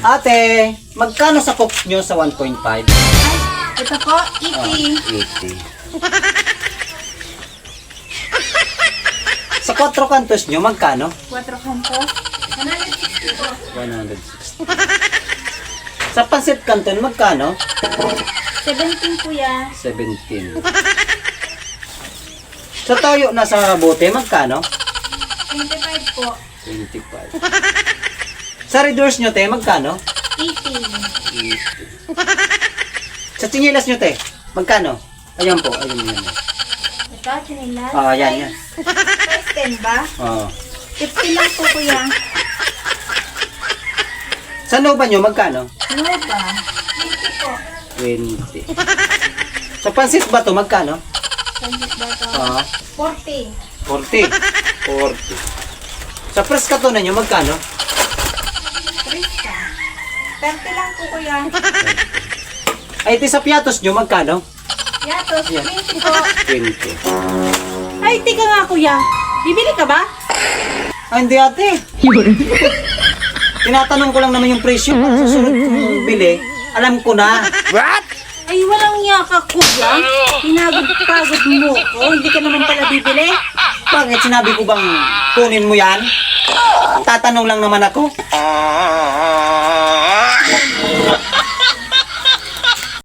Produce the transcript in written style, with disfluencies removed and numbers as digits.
Ate, magkano sa cook nyo sa 1.5? Ay, ito po, 80. 80. Sa 4 kantos nyo, magkano? 4 kantos. 160 po. 160. Sa pansit canton, magkano? 17 kuya. 17. Sa toyo na sa bote, magkano? 25 po. 25. Sa redoors nyo, te, magkano? 80. 80. Sa chinilas nyo, te, magkano? Ayan po, ayun yan. Ito, chinilas. Yan, yan. Size 10 ba? Oo. 50 lang po kuya. Sa Nova nyo, magkano? Ano ba? 20 po. 20. Sa pansit ba to, magkano? Sandit ba ito? 40. 40. 40. Sa press katonan nyo, magkano? 30 lang po kuya. Ay, ito sa piatos nyo, magkano? Yatos, Yan. 20 po. 20. Ay, tika nga kuya. Bibili ka ba? Ay, hindi ate. Tinatanong ko lang naman yung presyo. Pag susunod kong bili, alam ko na. Ay, walang yaka kuya. Pinagod-pagod mo ko. Hindi ka naman pala bibili. Bakit sinabi ko bang kunin mo yan? Tatanong lang naman ako.